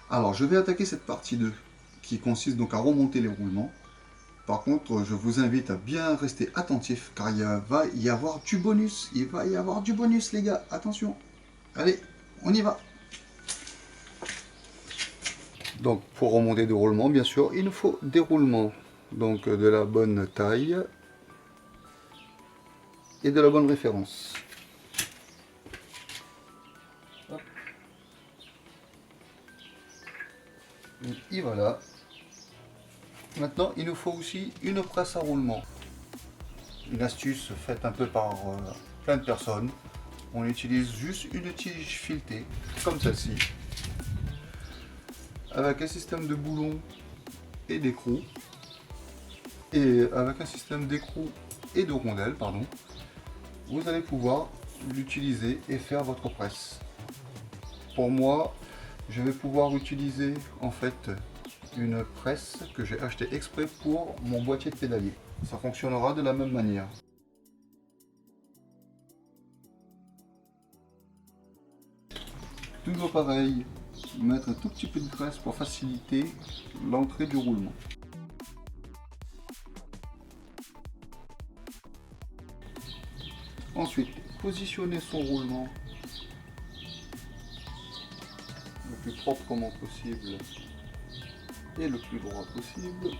Alors, je vais attaquer cette partie 2 qui consiste donc à remonter les roulements. Par contre, je vous invite à bien rester attentif car va y avoir du bonus. Il va y avoir du bonus, les gars. Attention. Allez, on y va. Donc, pour remonter des roulements, bien sûr, il nous faut des roulements. Donc, de la bonne taille et de la bonne référence. Hop. Et voilà. Maintenant, il nous faut aussi une presse à roulement. Une astuce faite un peu par plein de personnes. On utilise juste une tige filetée, comme celle-ci, avec un système de boulons et d'écrou. Et avec un système d'écrou et de rondelles, pardon, vous allez pouvoir l'utiliser et faire votre presse. Pour moi, je vais pouvoir utiliser en fait une presse que j'ai achetée exprès pour mon boîtier de pédalier. Ça fonctionnera de la même manière. Toujours pareil, mettre un tout petit peu de presse pour faciliter l'entrée du roulement. Ensuite, positionner son roulement le plus proprement possible et le plus droit possible.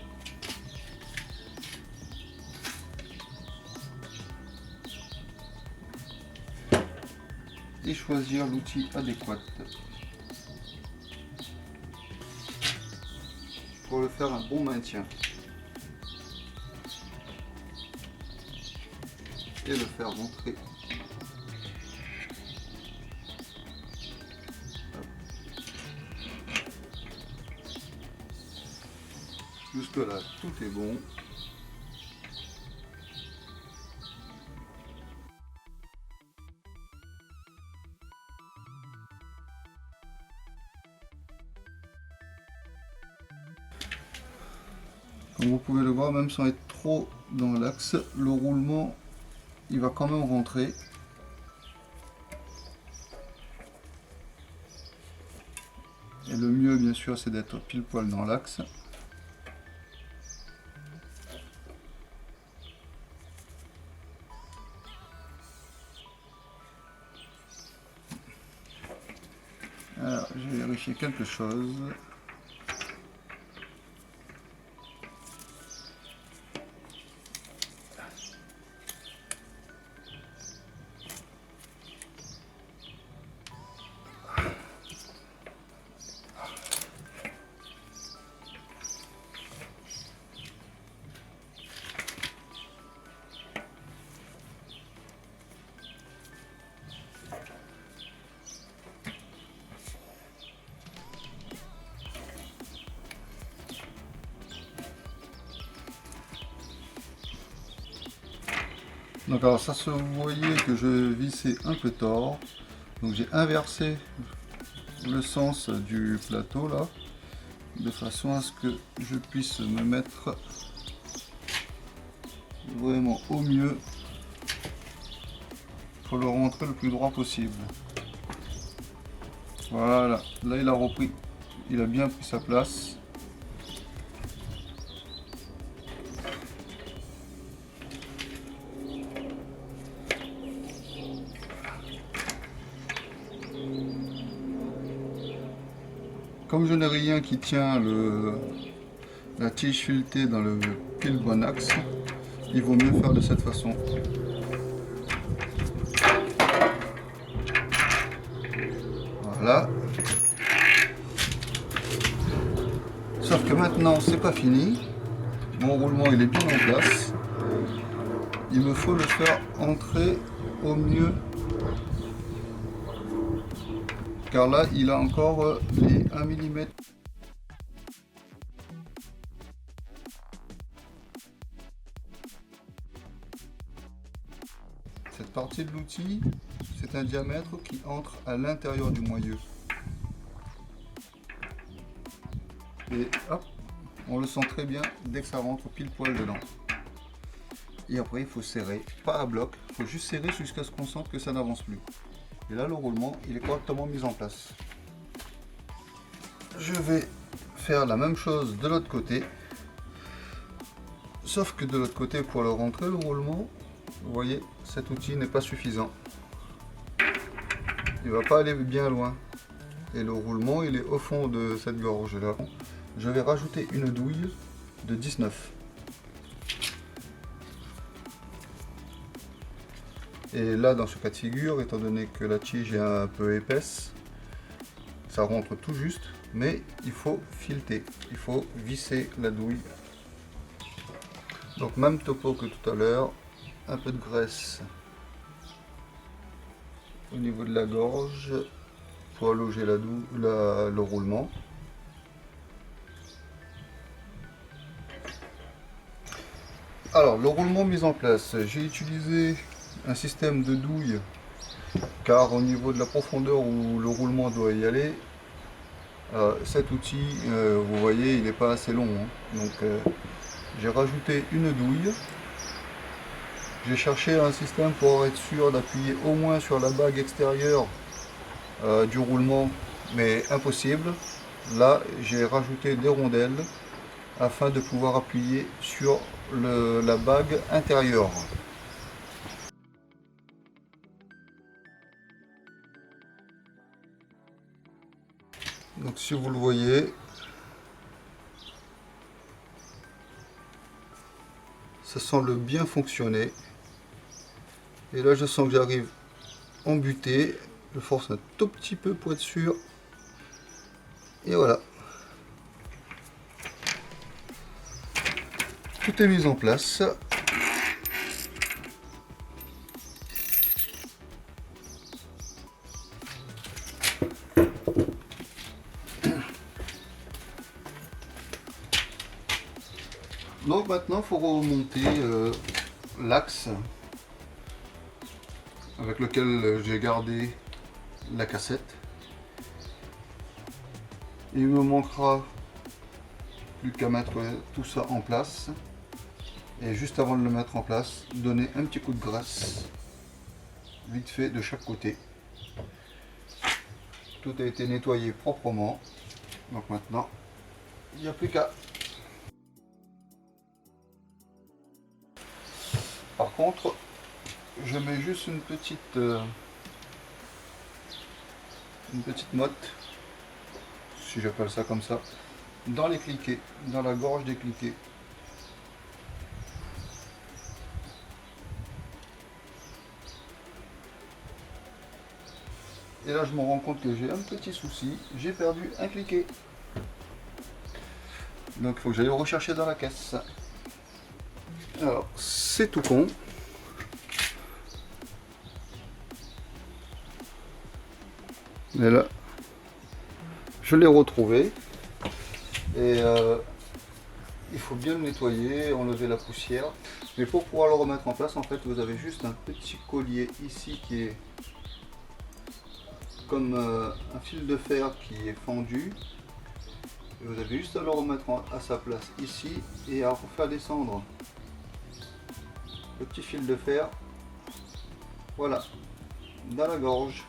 Et choisir l'outil adéquat pour le faire un bon maintien et le faire rentrer. Jusque là tout est bon. Comme vous pouvez le voir, même sans être trop dans l'axe, le roulement il va quand même rentrer. Et le mieux bien sûr c'est d'être pile poil dans l'axe. Alors je vais vérifier quelque chose. Donc alors ça se voyait que je vissais un peu tort, donc j'ai inversé le sens du plateau là, de façon à ce que je puisse me mettre vraiment au mieux pour le rentrer le plus droit possible. Voilà, là il a repris, il a bien pris sa place. Comme je n'ai rien qui tient la tige filetée dans le pile bon axe, il vaut mieux faire de cette façon. Voilà. Sauf que maintenant c'est pas fini. Mon roulement il est bien en place. Il me faut le faire entrer au mieux. Car là il a encore les 1 mm. Cette partie de l'outil, c'est un diamètre qui entre à l'intérieur du moyeu. Et hop, on le sent très bien dès que ça rentre pile poil dedans. Et après il faut serrer, pas à bloc, il faut juste serrer jusqu'à ce qu'on sente que ça n'avance plus. Et là le roulement il est correctement mis en place. je vais faire la même chose de l'autre côté. Sauf que de l'autre côté, pour le rentrer, le roulement, vous voyez, cet outil n'est pas suffisant. Il va pas aller bien loin. Et le roulement, il est au fond de cette gorge-là. Je vais rajouter une douille de 19. Et là, dans ce cas de figure, étant donné que la tige est un peu épaisse, ça rentre tout juste, mais il faut fileter, il faut visser la douille. Donc même topo que tout à l'heure, un peu de graisse au niveau de la gorge pour allonger le roulement. Alors le roulement mis en place, j'ai utilisé un système de douille car au niveau de la profondeur où le roulement doit y aller, cet outil, vous voyez, il n'est pas assez long, hein. Donc j'ai rajouté une douille. J'ai cherché un système pour être sûr d'appuyer au moins sur la bague extérieure du roulement, mais impossible. Là, j'ai rajouté des rondelles afin de pouvoir appuyer sur la bague intérieure. Donc si vous le voyez, ça semble bien fonctionner. Et là je sens que j'arrive en butée. Je force un tout petit peu pour être sûr. Et voilà. Tout est mis en place. Donc maintenant, il faut remonter l'axe avec lequel j'ai gardé la cassette. Il me manquera plus qu'à mettre tout ça en place. Et juste avant de le mettre en place, donner un petit coup de graisse, vite fait de chaque côté. Tout a été nettoyé proprement. Donc maintenant, il n'y a plus qu'à. Par contre, je mets juste une petite motte, si j'appelle ça comme ça, dans les cliquets, dans la gorge des cliquets. Et là je me rends compte que j'ai un petit souci, j'ai perdu un cliquet. Donc il faut que j'aille le rechercher dans la caisse. Alors c'est tout con. Mais là, je l'ai retrouvé. Et il faut bien le nettoyer, enlever la poussière. Mais pour pouvoir le remettre en place, en fait, vous avez juste un petit collier ici qui est comme un fil de fer qui est fendu. Et vous avez juste à le remettre à sa place ici et à refaire descendre le petit fil de fer. Voilà, dans la gorge.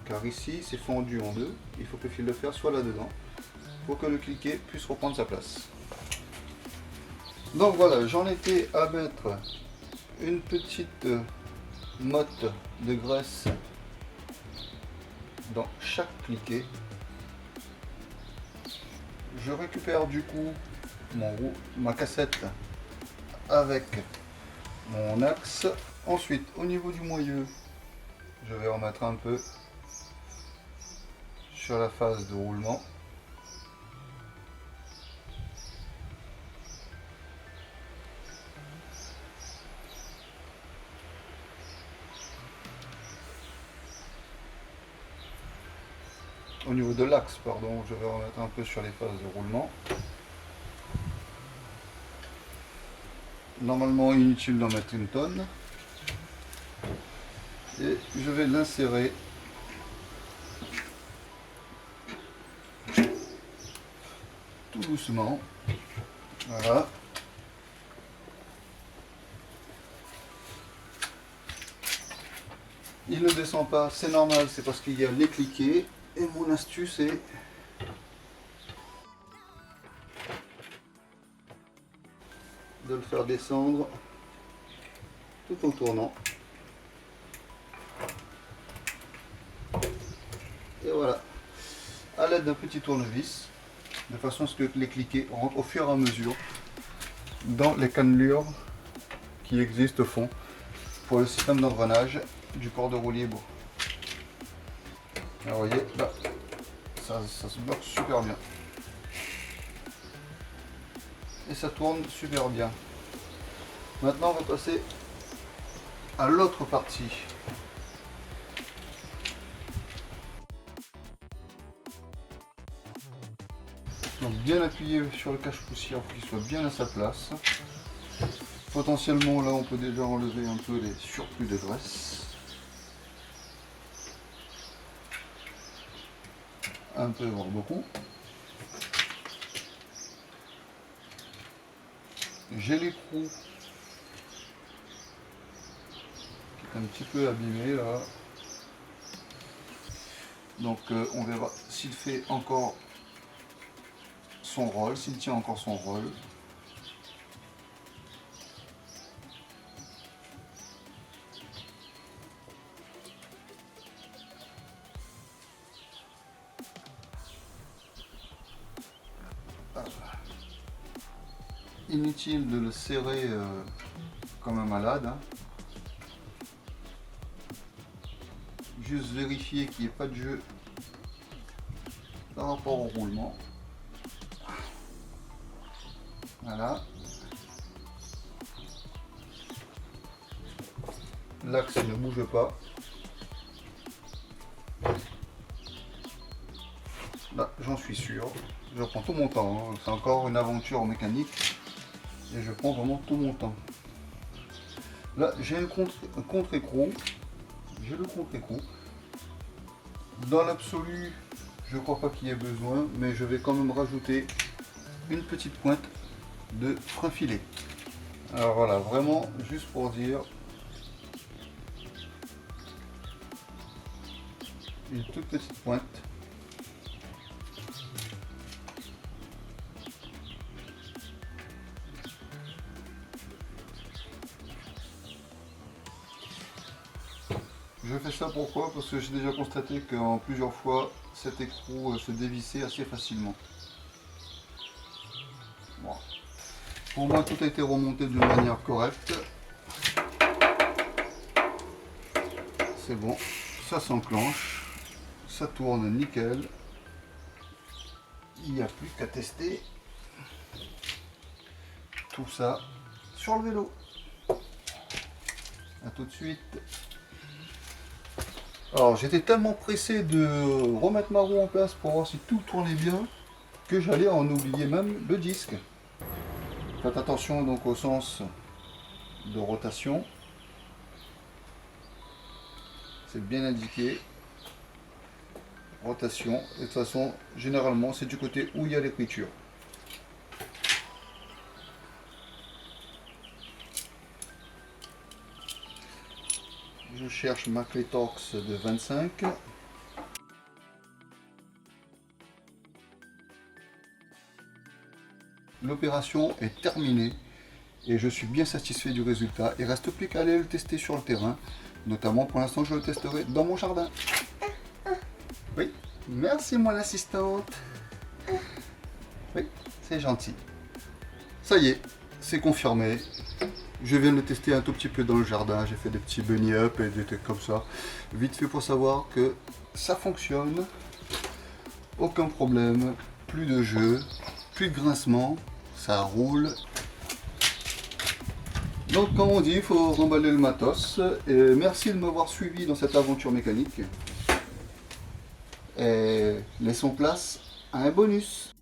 Car ici, c'est fendu en deux. Il faut que le fil de fer soit là-dedans pour que le cliquet puisse reprendre sa place. Donc voilà, j'en étais à mettre une petite motte de graisse dans chaque cliquet. Je récupère du coup ma cassette avec mon axe. Ensuite, au niveau du moyeu, je vais en mettre un peu sur la phase de roulement. Au niveau de l'axe, pardon, je vais en mettre un peu sur les phases de roulement. Normalement inutile d'en mettre une tonne. Et je vais l'insérer tout doucement. Voilà. Il ne descend pas, c'est normal, c'est parce qu'il y a les cliquets. Et mon astuce est de le faire descendre tout en tournant. Et voilà, à l'aide d'un petit tournevis, de façon à ce que les cliquets rentrent au fur et à mesure dans les cannelures qui existent au fond pour le système d'engrenage du corps de roue libre. Alors vous voyez, là, ça se bloque super bien. Et ça tourne super bien. Maintenant, on va passer à l'autre partie. Donc bien appuyer sur le cache-poussière pour qu'il soit bien à sa place. Potentiellement là on peut déjà enlever un peu les surplus de graisse. Un peu voire beaucoup. J'ai l'écrou qui est un petit peu abîmé là. Donc on verra s'il fait encore son rôle, s'il tient encore son rôle. Inutile de le serrer comme un malade. Hein. Juste vérifier qu'il n'y ait pas de jeu par rapport au roulement. Voilà. L'axe ne bouge pas. Là, j'en suis sûr. Je prends tout mon temps. Hein. C'est encore une aventure mécanique. Et je prends vraiment tout mon temps. Là, j'ai un contre-écrou. J'ai le contre-écrou. Dans l'absolu, je ne crois pas qu'il y ait besoin, mais je vais quand même rajouter une petite pointe de frein filet. Alors voilà, vraiment juste pour dire, une toute petite pointe. Je fais ça pourquoi? Parce que j'ai déjà constaté qu'en plusieurs fois cet écrou se dévissait assez facilement. Bon. Pour moi tout a été remonté d'une manière correcte. C'est bon, ça s'enclenche, ça tourne nickel. Il n'y a plus qu'à tester tout ça sur le vélo. A tout de suite. Alors j'étais tellement pressé de remettre ma roue en place pour voir si tout tournait bien que j'allais en oublier même le disque. Faites attention donc au sens de rotation. C'est bien indiqué. Rotation. Et de toute façon, généralement, c'est du côté où il y a l'écriture. Je cherche ma clé Torx de 25. L'opération est terminée et je suis bien satisfait du résultat. Il ne reste plus qu'à aller le tester sur le terrain. Notamment, pour l'instant, je le testerai dans mon jardin. Oui, merci mon assistante. Oui, c'est gentil. Ça y est, c'est confirmé. Je viens de le tester un tout petit peu dans le jardin. J'ai fait des petits bunny up et des trucs comme ça. Vite fait pour savoir que ça fonctionne. Aucun problème. Plus de jeu. Plus de grincement. Ça roule. Donc comme on dit, il faut remballer le matos. Et merci de m'avoir suivi dans cette aventure mécanique. Et laissons place à un bonus.